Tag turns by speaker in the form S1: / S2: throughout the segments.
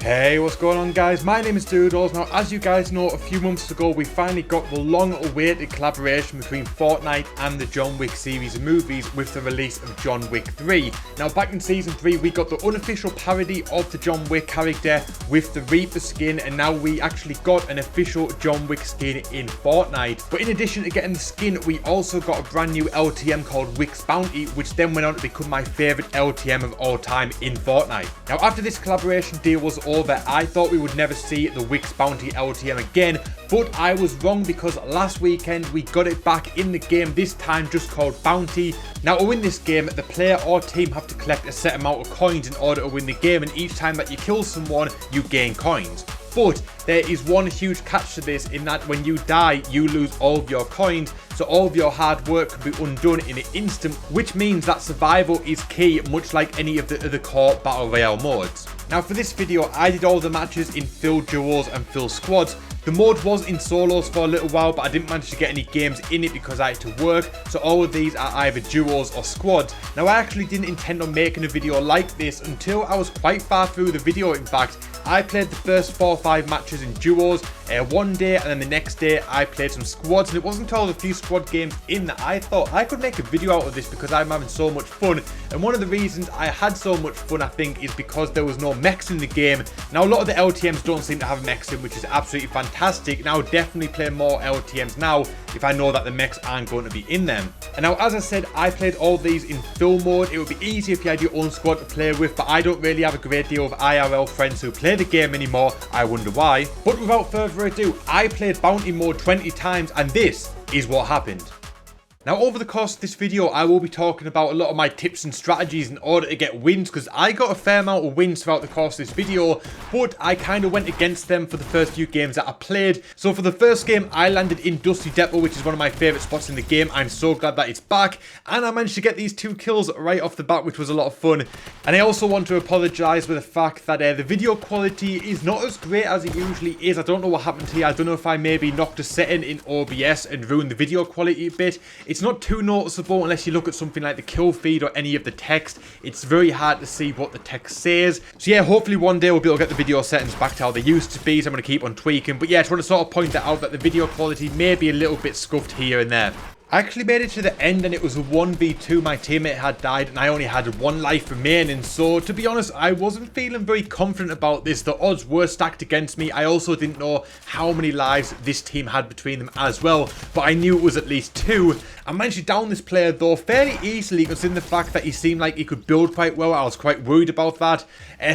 S1: Hey, what's going on guys? My name is Doodles. Now, as you guys know, a few months ago we finally got the long-awaited collaboration between Fortnite and the John Wick series of movies with the release of John Wick 3. Now, back in Season 3 we got the unofficial parody of the John Wick character with the Reaper skin, and now we actually got an official John Wick skin in Fortnite. But in addition to getting the skin, we also got a brand new LTM called Wick's Bounty, which then went on to become my favourite LTM of all time in Fortnite. Now, after this collaboration deal was over, I thought we would never see the Wick's Bounty LTM again, but I was wrong because last weekend we got it back in the game, this time just called Bounty. Now, to win this game, the player or team have to collect a set amount of coins in order to win the game, and each time that you kill someone, you gain coins. But there is one huge catch to this, in that when you die, you lose all of your coins, so all of your hard work can be undone in an instant, which means that survival is key, much like any of the other core Battle Royale modes. Now, for this video, I did all the matches in full duos and full squads. The mode was in solos for a little while, but I didn't manage to get any games in it because I had to work, so all of these are either duos or squads. Now, I actually didn't intend on making a video like this until I was quite far through the video. In fact, I played the first 4 or 5 matches in duos one day, and then the next day I played some squads, and it wasn't until a few squad games in that I thought I could make a video out of this because I'm having so much fun. And one of the reasons I had so much fun, I think, is because there was no mechs in the game. Now, a lot of the LTMs don't seem to have mechs in, which is absolutely fantastic, and I would definitely play more LTMs now if I know that the mechs aren't going to be in them. And now, as I said, I played all these in full mode. It would be easy if you had your own squad to play with, but I don't really have a great deal of IRL friends who play the game anymore. I wonder why. But without further ado, I played Bounty mode 20 times, and this is what happened. Now, over the course of this video, I will be talking about a lot of my tips and strategies in order to get wins, because I got a fair amount of wins throughout the course of this video, but I kind of went against them for the first few games that I played. So for the first game, I landed in Dusty Depot, which is one of my favourite spots in the game. I'm so glad that it's back, and I managed to get these 2 kills right off the bat, which was a lot of fun. And I also want to apologise for the fact that the video quality is not as great as it usually is. I don't know what happened here. I don't know if I maybe knocked a setting in OBS and ruined the video quality a bit. It's not too noticeable unless you look at something like the kill feed or any of the text. It's very hard to see what the text says. So yeah, hopefully one day we'll be able to get the video settings back to how they used to be, so I'm going to keep on tweaking. But yeah, I just want to sort of point that out, that the video quality may be a little bit scuffed here and there. I actually made it to the end, and it was a 1v2. My teammate had died and I only had 1 life remaining, so to be honest, I wasn't feeling very confident about this. The odds were stacked against me. I also didn't know how many lives this team had between them as well, but I knew it was at least 2. I managed to down this player though fairly easily, considering the fact that he seemed like he could build quite well. I was quite worried about that.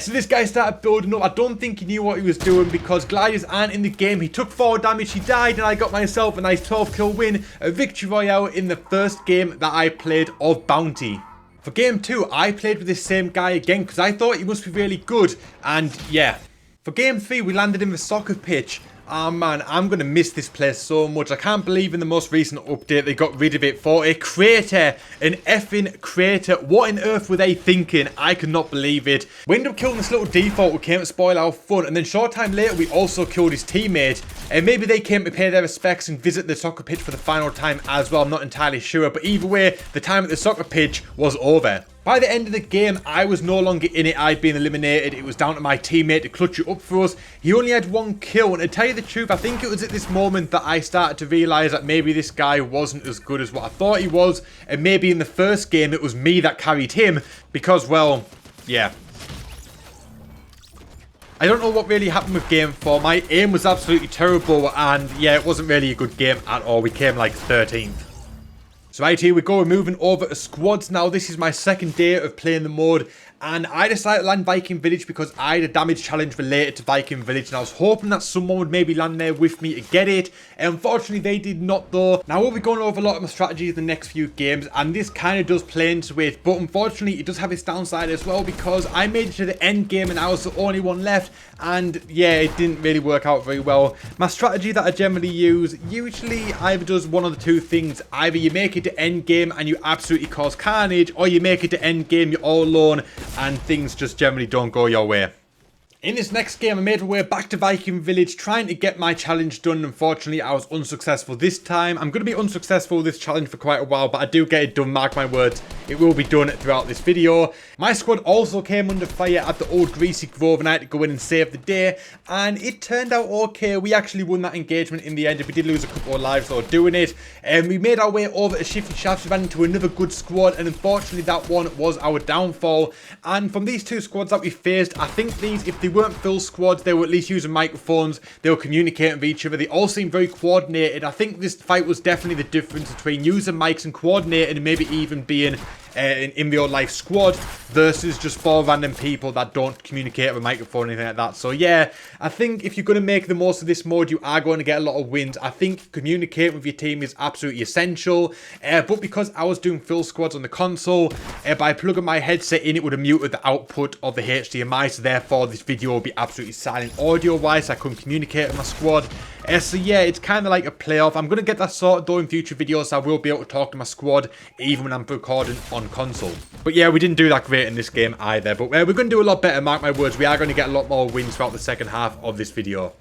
S1: So this guy started building up. I don't think he knew what he was doing, because gliders aren't in the game. He took 4 damage, he died, and I got myself a nice 12 kill win, a Victory Royale in the first game that I played of Bounty. For game 2, I played with this same guy again because I thought he must be really good, and yeah. For game 3, we landed in the soccer pitch. Oh man, I'm going to miss this place so much. I can't believe in the most recent update they got rid of it for a crater. An effing crater. What on earth were they thinking? I could not believe it. We ended up killing this little default who came to spoil our fun, and then short time later we also killed his teammate. And maybe they came to pay their respects and visit the soccer pitch for the final time as well. I'm not entirely sure, but either way, the time at the soccer pitch was over. By the end of the game, I was no longer in it. I'd been eliminated. It was down to my teammate to clutch it up for us. He only had 1 kill, and to tell you the truth, I think it was at this moment that I started to realise that maybe this guy wasn't as good as what I thought he was, and maybe in the first game it was me that carried him, because, well, yeah. I don't know what really happened with game 4. My aim was absolutely terrible, and yeah, it wasn't really a good game at all. We came like 13th. So right, here we go, we're moving over to squads now. This is my second day of playing the mode, and I decided to land Viking Village because I had a damage challenge related to Viking Village, and I was hoping that someone would maybe land there with me to get it. And unfortunately, they did not though. Now, we'll be going over a lot of my strategies in the next few games, and this kind of does play into it, but unfortunately, it does have its downside as well, because I made it to the end game and I was the only one left, and yeah, it didn't really work out very well. My strategy that I generally use usually either does one of the 2 things. Either you make it to end game and you absolutely cause carnage, or you make it to end game, you're all alone, and things just generally don't go your way. In this next game, I made my way back to Viking Village trying to get my challenge done. Unfortunately, I was unsuccessful this time. I'm going to be unsuccessful with this challenge for quite a while, but I do get it done, mark my words. It will be done throughout this video. My squad also came under fire at the old Greasy Grove and I had to go in and save the day. And it turned out okay. We actually won that engagement in the end. We did lose a couple of lives though doing it. And we made our way over to Shifty Shafts. We ran into another good squad. And unfortunately, that one was our downfall. And from these two squads that we faced, I think these, if they weren't full squads, they were at least using microphones, they were communicating with each other, they all seemed very coordinated. I think this fight was definitely the difference between using mics and coordinating and maybe even being in real life squad versus just 4 random people that don't communicate with a microphone or anything like that. So yeah, I think if you're going to make the most of this mode, you are going to get a lot of wins. I think communicating with your team is absolutely essential, but because I was doing full squads on the console, by plugging my headset in, it would have muted the output of the HDMI, so therefore this video will be absolutely silent audio wise. I couldn't communicate with my squad. So yeah, it's kind of like a playoff. I'm going to get that sorted though in future videos, so I will be able to talk to my squad even when I'm recording on console. But yeah, we didn't do that great in this game either, but we're going to do a lot better, mark my words. We are going to get a lot more wins throughout the second half of this video.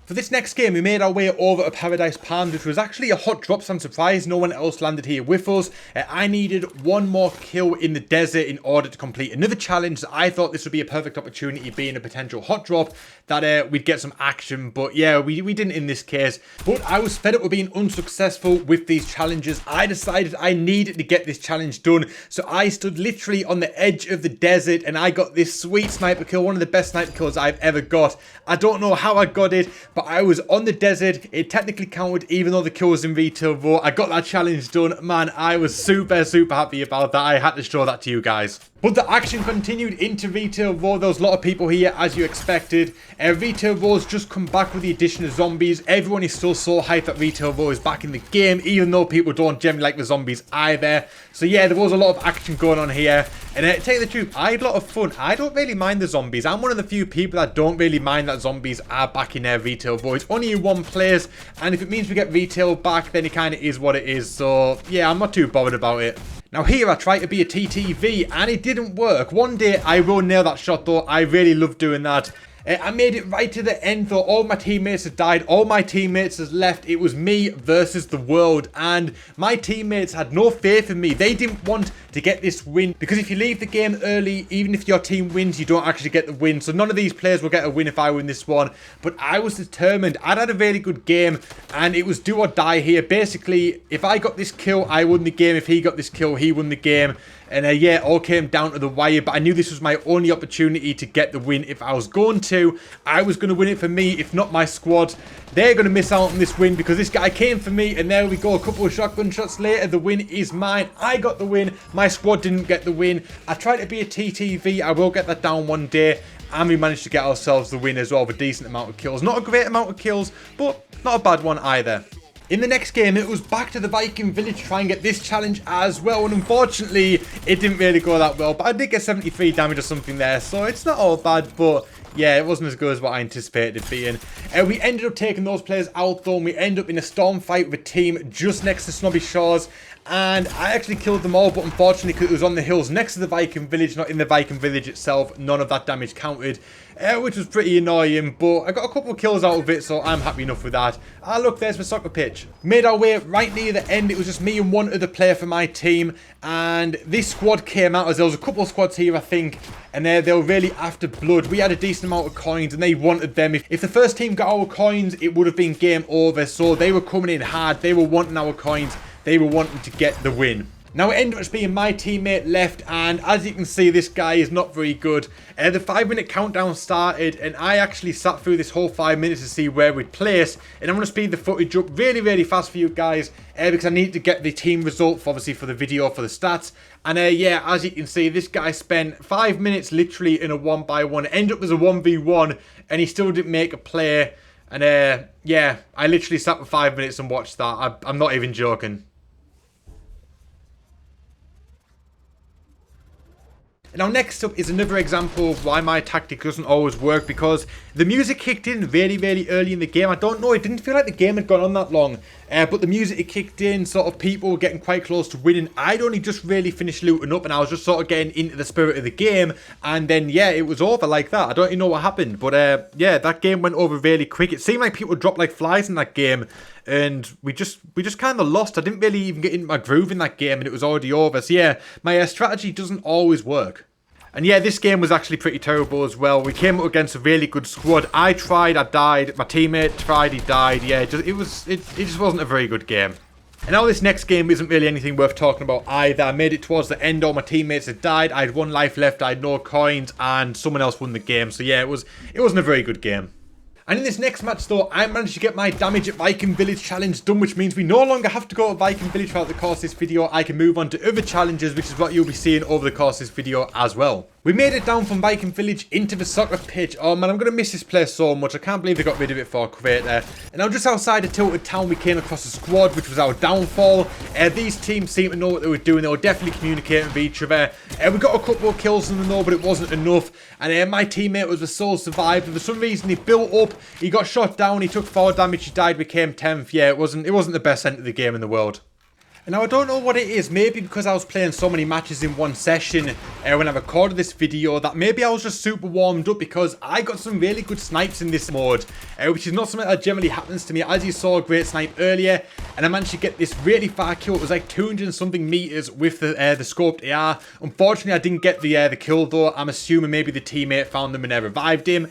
S1: For this next game, we made our way over to Paradise Palms, which was actually a hot drop, so I'm surprised no one else landed here with us. I needed one more kill in the desert in order to complete another challenge. So I thought this would be a perfect opportunity, being a potential hot drop, that we'd get some action. But yeah, we didn't in this case. But I was fed up with being unsuccessful with these challenges. I decided I needed to get this challenge done. So I stood literally on the edge of the desert and I got this sweet sniper kill, one of the best sniper kills I've ever got. I don't know how I got it, but I was on the desert. It technically counted even though the kill was in retail vote. I got that challenge done. Man, I was super happy about that. I had to show that to you guys. But the action continued into Retail Row. There was a lot of people here, as you expected. Retail Row's just come back with the addition of zombies. Everyone is still so hyped that Retail Row is back in the game, even though people don't generally like the zombies either. So yeah, there was a lot of action going on here. And to tell you the truth, I had a lot of fun. I don't really mind the zombies. I'm one of the few people that don't really mind that zombies are back in their Retail Row. It's only in one place, and if it means we get Retail back, then it kind of is what it is. So yeah, I'm not too bothered about it. Now here I tried to be a TTV and it didn't work. One day I will nail that shot though. I really love doing that. I made it right to the end though. All my teammates had died. All my teammates had left. It was me versus the world. And my teammates had no faith in me. They didn't want to get this win. Because if you leave the game early, even if your team wins, you don't actually get the win. So none of these players will get a win if I win this one. But I was determined. I'd had a really good game. And it was do or die here. Basically, if I got this kill, I won the game. If he got this kill, he won the game. And yeah, it all came down to the wire, but I knew this was my only opportunity to get the win. If I was going to, I was going to win it for me, if not my squad. They're going to miss out on this win because this guy came for me, and there we go. A couple of shotgun shots later, the win is mine. I got the win. My squad didn't get the win. I tried to be a TTV. I will get that down one day. And we managed to get ourselves the win as well with a decent amount of kills. Not a great amount of kills, but not a bad one either. In the next game, it was back to the Viking Village to try and get this challenge as well. And unfortunately, it didn't really go that well. But I did get 73 damage or something there. So it's not all bad. But yeah, it wasn't as good as what I anticipated it being. We ended up taking those players out though. And we ended up in a storm fight with a team just next to Snobby Shores. And I actually killed them all, but unfortunately, because it was on the hills next to the Viking Village, not in the Viking Village itself, none of that damage counted, which was pretty annoying, but I got a couple of kills out of it, so I'm happy enough with that. Ah, look, there's my soccer pitch. Made our way right near the end. It was just me and one other player for my team, and this squad came out, as there was a couple of squads here, I think, and they were really after blood. We had a decent amount of coins, and they wanted them. If the first team got our coins, it would have been game over, so they were coming in hard. They were wanting our coins. They were wanting to get the win. Now it ended up being my teammate left, and as you can see, this guy is not very good. The 5-minute countdown started, and I actually sat through this whole 5 minutes to see where we'd place. And I'm going to speed the footage up really fast for you guys, because I need to get the team result, obviously for the video, for the stats. And yeah, as you can see, this guy spent 5 minutes literally in a 1-by-1. It ended up as a 1v1, and he still didn't make a play. And yeah, I literally sat for 5 minutes and watched that. I'm not even joking. Now next up is another example of why my tactic doesn't always work, because the music kicked in very early in the game. I don't know, it didn't feel like the game had gone on that long, but the music it kicked in, sort of people were getting quite close to winning. I'd only just really finished looting up and I was just sort of getting into the spirit of the game, and then yeah, it was over like that. I don't even know what happened, but yeah, that game went over really quick. It seemed like people dropped like flies in that game, and we just kind of lost. I didn't really even get into my groove in that game and it was already over. So yeah, my strategy doesn't always work. And yeah, this game was actually pretty terrible as well. We came up against a really good squad. I tried, I died. My teammate tried, he died. Yeah, it just wasn't a very good game. And now this next game isn't really anything worth talking about either. I made it towards the end, all my teammates had died. I had 1 life left, I had no coins, and someone else won the game. So yeah, it wasn't a very good game. And in this next match though, I managed to get my damage at Viking Village challenge done, which means we no longer have to go to Viking Village throughout the course of this video. I can move on to other challenges, which is what you'll be seeing over the course of this video as well. We made it down from Viking Village into the soccer pitch. Oh man, I'm going to miss this place so much. I can't believe they got rid of it for a creator. And now just outside of Tilted Town, we came across a squad, which was our downfall. These teams seemed to know what they were doing. They were definitely communicating with each other. We got a couple of kills in the know, but it wasn't enough. And my teammate was the sole survivor. For some reason, he built up. He got shot down. He took 4 damage. He died. Became 10th. Yeah, it wasn't the best end of the game in the world. And now I don't know what it is, maybe because I was playing so many matches in one session when I recorded this video, that maybe I was just super warmed up, because I got some really good snipes in this mode, which is not something that generally happens to me. As you saw, a great snipe earlier, and I managed to get this really far kill. It was like 200 and something meters with the scoped AR. Unfortunately, I didn't get the kill though. I'm assuming maybe the teammate found them and revived him,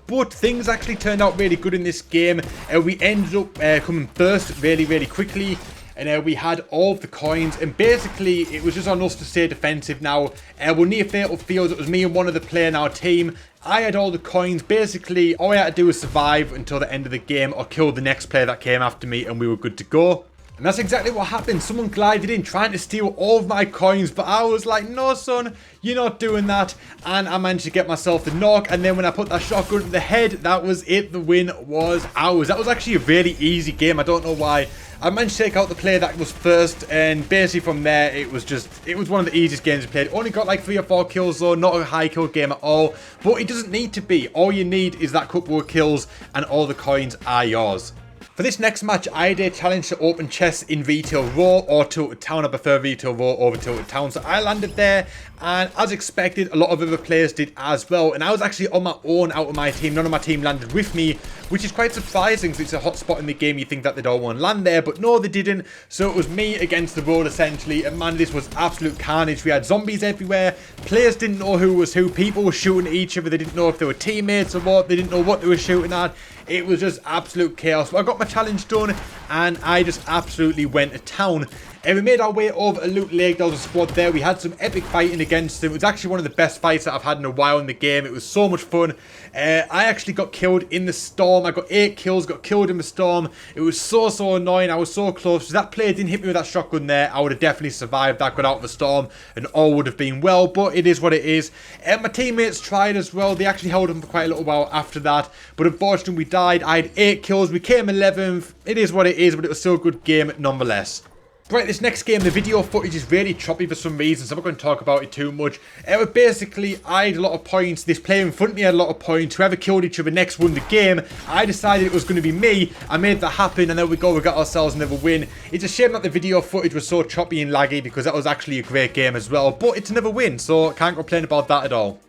S1: but things actually turned out really good in this game. We ended up coming first really quickly. And we had all of the coins, and basically it was just on us to stay defensive now. We're near fatal fields. It was me and one other player in our team. I had all the coins. Basically, all I had to do was survive until the end of the game or kill the next player that came after me, and we were good to go. And that's exactly what happened. Someone glided in trying to steal all of my coins, but I was like, no son, you're not doing that. And I managed to get myself the knock, and then when I put that shotgun to the head, that was it. The win was ours. That was actually a really easy game. I don't know why. I managed to take out the player that was first, and basically from there, it was one of the easiest games we played. Only got like 3 or 4 kills though, not a high kill game at all, but it doesn't need to be. All you need is that couple of kills, and all the coins are yours. For this next match, I had a challenge to open chests in Retail Row or Tilted Town. I prefer Retail Row over Tilted Town, so I landed there, and as expected, a lot of other players did as well. And I was actually on my own out of my team. None of my team landed with me, which is quite surprising because it's a hot spot in the game. You think that they'd all want to land there, but no, they didn't. So it was me against the road essentially, and man, this was absolute carnage. We had zombies everywhere. Players didn't know who was who. People were shooting at each other. They didn't know if they were teammates or what. They didn't know what they were shooting at. It was just absolute chaos. But I got my challenge done, and I just absolutely went to town. And we made our way over a Loot Lake. There was a squad there. We had some epic fighting against them. It was actually one of the best fights that I've had in a while in the game. It was so much fun. I actually got killed in the storm. I got 8 kills, got killed in the storm. It was so annoying. I was so close. If that player didn't hit me with that shotgun there, I would have definitely survived that, got out of the storm, and all would have been well. But it is what it is. My teammates tried as well. They actually held on for quite a little while after that. But unfortunately, we died. I had 8 kills. We came 11th. It is what it is, but it was still a good game nonetheless. Right, this next game, the video footage is really choppy for some reason, so I'm not going to talk about it too much. But basically, I had a lot of points. This player in front of me had a lot of points. Whoever killed each other next won the game. I decided it was going to be me. I made that happen, and there we go. We got ourselves another win. It's a shame that the video footage was so choppy and laggy, because that was actually a great game as well. But it's another win, so can't complain about that at all.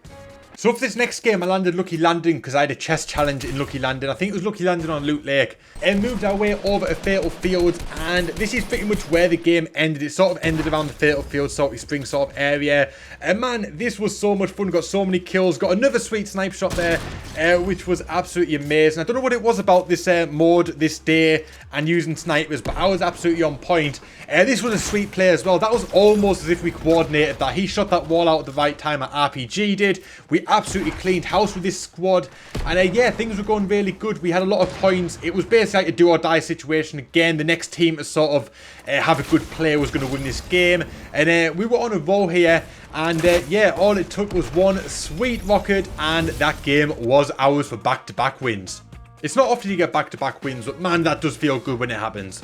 S1: So for this next game, I landed Lucky Landing because I had a chest challenge in Lucky Landing. I think it was Lucky Landing on Loot Lake. And moved our way over to Fatal Fields, and this is pretty much where the game ended. It sort of ended around the Fatal Fields, Salty Spring sort of area. And man, this was so much fun. Got so many kills. Got another sweet snipe shot there, which was absolutely amazing. I don't know what it was about this mode, this day, and using snipers, but I was absolutely on point. This was a sweet play as well. That was almost as if we coordinated that. He shot that wall out at the right time. At RPG did. We absolutely cleaned house with this squad, and yeah, things were going really good. We had a lot of points. It was basically like a do or die situation again. The next team to sort of have a good player was going to win this game, and we were on a roll here, and yeah, all it took was one sweet rocket, and that game was ours for back-to-back wins. It's not often you get back-to-back wins, but man, that does feel good when it happens.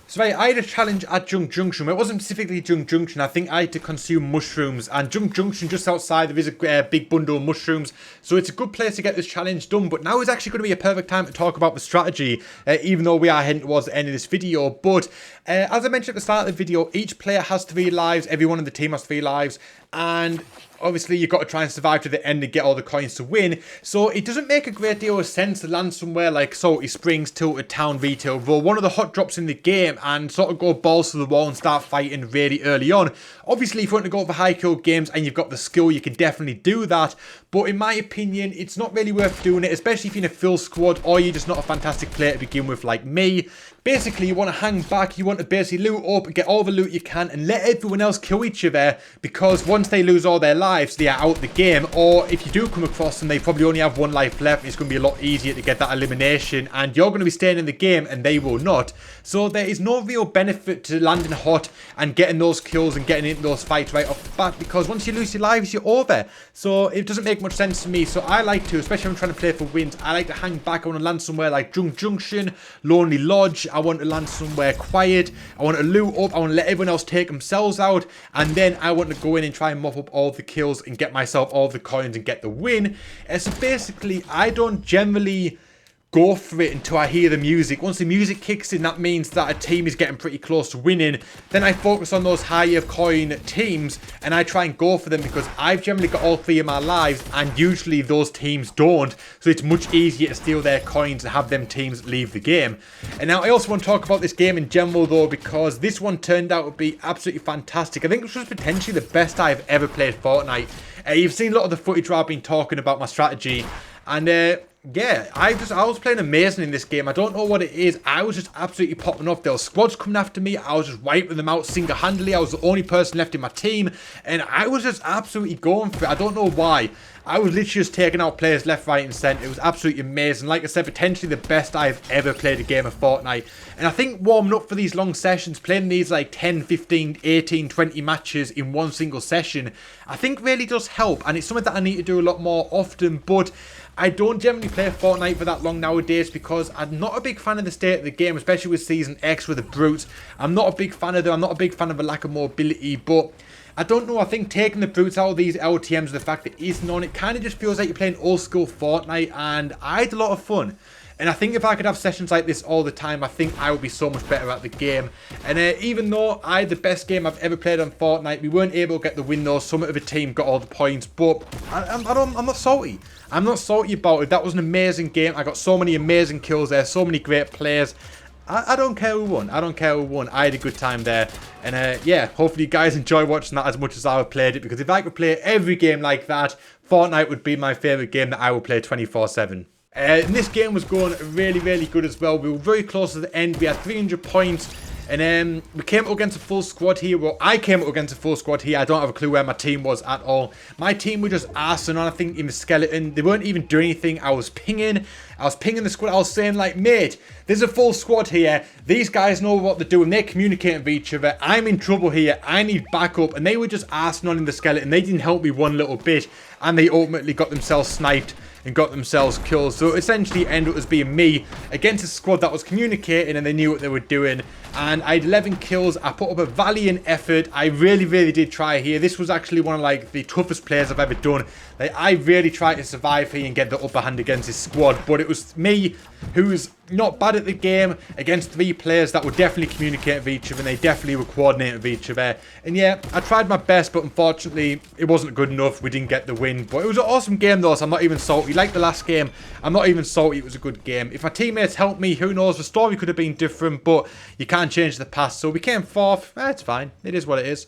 S1: So right, I had a challenge at Junk Junction. It wasn't specifically Junk Junction. I think I had to consume mushrooms. And Junk Junction, just outside, there is a big bundle of mushrooms. So it's a good place to get this challenge done. But now is actually going to be a perfect time to talk about the strategy, even though we are heading towards the end of this video. But as I mentioned at the start of the video, each player has 3 lives. Everyone in the team has 3 lives. And obviously, you've got to try and survive to the end and get all the coins to win. So it doesn't make a great deal of sense to land somewhere like Salty Springs, Tilted Town, Retail Row, one of the hot drops in the game, and sort of go balls to the wall and start fighting really early on. Obviously, if you want to go for high kill games and you've got the skill, you can definitely do that. But in my opinion, it's not really worth doing it, especially if you're in a full squad or you're just not a fantastic player to begin with like me. Basically, you want to hang back, you want to basically loot up, get all the loot you can, and let everyone else kill each other, because once they lose all their lives, they are out the game. Or if you do come across them, they probably only have 1 life left. It's going to be a lot easier to get that elimination, and you're going to be staying in the game, and they will not. So there is no real benefit to landing hot and getting those kills and getting into those fights right off the bat, because once you lose your lives, you're over. So it doesn't make much sense to me. So I like to, especially when I'm trying to play for wins, I like to hang back. I want to land somewhere like Junk Junction, Lonely Lodge. I want to land somewhere quiet. I want to loot up. I want to let everyone else take themselves out. And then I want to go in and try and mop up all the kills and get myself all the coins and get the win. So basically, I don't generally go for it until I hear the music. Once the music kicks in, that means that a team is getting pretty close to winning. Then I focus on those higher coin teams and I try and go for them, because I've generally got all 3 of my lives and usually those teams don't. So it's much easier to steal their coins and have them teams leave the game. And now I also want to talk about this game in general though, because this one turned out to be absolutely fantastic. I think this was potentially the best I've ever played Fortnite. You've seen a lot of the footage where I've been talking about my strategy, and yeah, I was playing amazing in this game. I don't know what it is. I was just absolutely popping off. There were squads coming after me. I was just wiping them out single-handedly. I was the only person left in my team, and I was just absolutely going for it. I don't know why. I was literally just taking out players left, right, and centre. It was absolutely amazing. Like I said, potentially the best I've ever played a game of Fortnite. And I think warming up for these long sessions, playing these like 10, 15, 18, 20 matches in one single session, I think really does help. And it's something that I need to do a lot more often. But I don't generally play Fortnite for that long nowadays, because I'm not a big fan of the state of the game, especially with Season X with the brutes. I'm not a big fan of them. I'm not a big fan of the lack of mobility, but I don't know, I think taking the brutes out of these LTMs, the fact that it isn't on, it kind of just feels like you're playing old school Fortnite, and I had a lot of fun. And I think if I could have sessions like this all the time, I think I would be so much better at the game. And even though I had the best game I've ever played on Fortnite, we weren't able to get the win though. Some of the team got all the points, but I'm not salty. I'm not salty about it. That was an amazing game. I got so many amazing kills there, so many great players. I don't care who won. I don't care who won. I had a good time there. And yeah, hopefully you guys enjoy watching that as much as I have played it, because if I could play every game like that, Fortnite would be my favourite game that I would play 24/7. And this game was going really, really good as well. We were very close to the end. We had 300 points. And we came up against a full squad here. Well, I came up against a full squad here. I don't have a clue where my team was at all. My team were just arsing on, I think, in the skeleton. They weren't even doing anything. I was pinging the squad. I was saying, like, mate, there's a full squad here. These guys know what they're doing. They're communicating with each other. I'm in trouble here. I need backup. And they were just arsing on in the skeleton. They didn't help me one little bit. And they ultimately got themselves sniped and got themselves killed. So essentially it ended up as being me against a squad that was communicating and they knew what they were doing. And I had 11 kills. I put up a valiant effort. I really, really did try here. This was actually one of like the toughest players I've ever done. Like, I really tried to survive here and get the upper hand against this squad, but it was me who's not bad at the game against 3 players that were definitely communicating with each other, and they definitely were coordinating with each other. And yeah, I tried my best, but unfortunately it wasn't good enough. We didn't get the win, but it was an awesome game though, so I'm not even salty. Like the last game, I'm not even salty. It was a good game. If my teammates helped me, who knows, the story could have been different, but you can't change the past. So we came 4th. It's fine. It is what it is.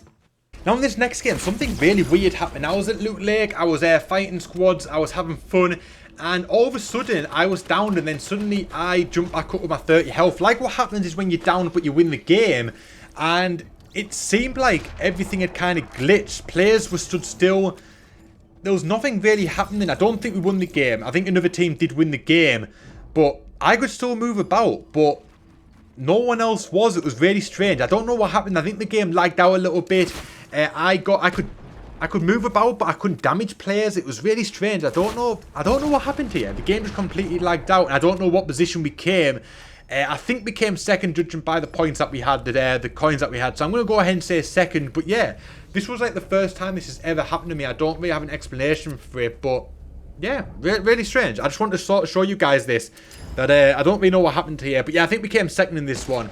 S1: Now in this next game, something really weird happened. I was at Loot Lake, I was fighting squads, I was having fun, and all of a sudden I was down, and then suddenly I jumped back up with my 30 health. Like what happens is when you're down but you win the game, and it seemed like everything had kind of glitched. Players were stood still. There was nothing really happening. I don't think we won the game. I think another team did win the game, but I could still move about, but no one else was. It was really strange. I don't know what happened. I think the game lagged out a little bit. I could move about, but I couldn't damage players. It was really strange. I don't know what happened here. The game just completely lagged out, and I don't know what position we came. I think we came second judging by the points that we had, the coins that we had. So I'm going to go ahead and say second. But yeah, this was like the first time this has ever happened to me. I don't really have an explanation for it, but yeah, really strange. I just wanted to sort of show you guys this, that I don't really know what happened here. But yeah, I think we came second in this one.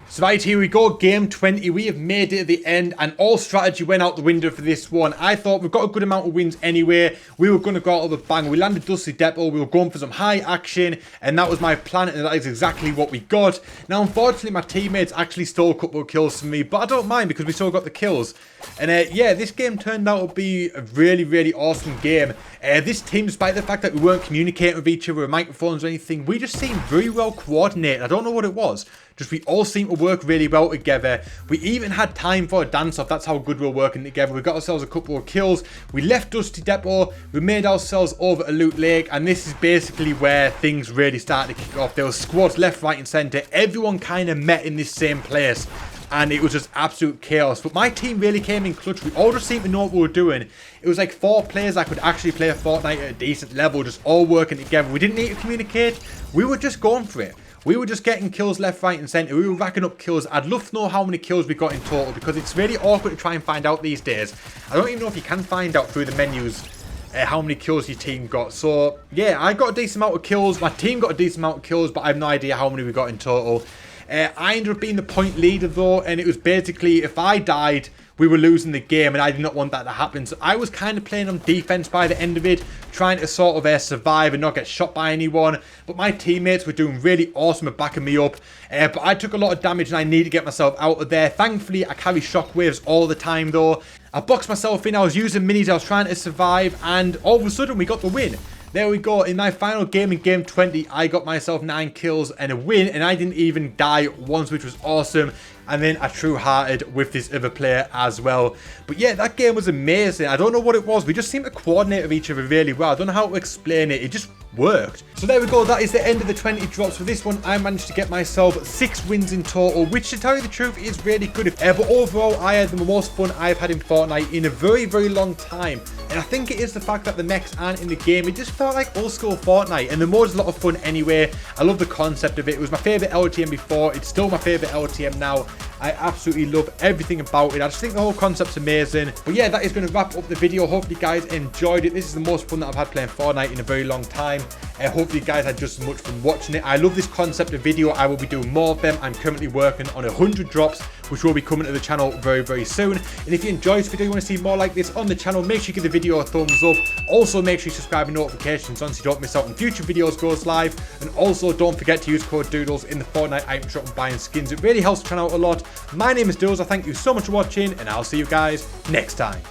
S1: So right, here we go, game 20. We have made it to the end, and all strategy went out the window for this one. I thought we've got a good amount of wins anyway. We were going to go out of the bang. We landed Dusty Depot. We were going for some high action, and that was my plan, and that is exactly what we got. Now, unfortunately, my teammates actually stole a couple of kills from me, but I don't mind because we still got the kills. And yeah, this game turned out to be a really awesome game. This team, despite the fact that we weren't communicating with each other with microphones or anything, we just seemed very well coordinated. I don't know what it was. Just we all seem to work really well together. We even had time for a dance-off. That's how good we're working together. We got ourselves a couple of kills. We left Dusty Depot. We made ourselves over to Loot Lake. And this is basically where things really started to kick off. There were squads left, right and centre. Everyone kind of met in this same place. And it was just absolute chaos. But my team really came in clutch. We all just seemed to know what we were doing. It was like 4 players that could actually play Fortnite at a decent level, just all working together. We didn't need to communicate. We were just going for it. We were just getting kills left, right and centre. We were racking up kills. I'd love to know how many kills we got in total, because it's really awkward to try and find out these days. I don't even know if you can find out through the menus how many kills your team got. So yeah, I got a decent amount of kills. My team got a decent amount of kills, but I have no idea how many we got in total. I ended up being the point leader though, and it was basically if I died, we were losing the game, and I did not want that to happen. So I was kind of playing on defense by the end of it, trying to sort of survive and not get shot by anyone. But my teammates were doing really awesome at backing me up. But I took a lot of damage and I needed to get myself out of there. Thankfully, I carry shockwaves all the time though. I boxed myself in, I was using minis, I was trying to survive, and all of a sudden we got the win. There we go. In my final game in game 20, I got myself 9 kills and a win, and I didn't even die once, which was awesome. And then I true-hearted with this other player as well. But yeah, that game was amazing. I don't know what it was. We just seemed to coordinate with each other really well. I don't know how to explain it. It just worked. So there we go. That is the end of the 20 drops. For this one, I managed to get myself 6 wins in total, which, to tell you the truth, is really good. But overall, I had the most fun I've had in Fortnite in a very long time. And I think it is the fact that the mechs aren't in the game. It just felt like old school Fortnite, and the mode's a lot of fun anyway. I love the concept of it. It was my favourite LTM before. It's still my favourite LTM now. I absolutely love everything about it. I just think the whole concept's amazing. But yeah, that is going to wrap up the video. Hopefully you guys enjoyed it. This is the most fun that I've had playing Fortnite in a very long time. Hopefully you guys had just as much fun watching it. I love this concept of video. I will be doing more of them. I'm currently working on 100 drops, which will be coming to the channel very soon. And if you enjoyed this video, you want to see more like this on the channel, make sure you give the video a thumbs up. Also, make sure you subscribe and notifications on so you don't miss out on future videos goes live. And also, don't forget to use code Doodles in the Fortnite item shop and buying skins. It really helps the channel out a lot. My name is Doodles. I thank you so much for watching, and I'll see you guys next time.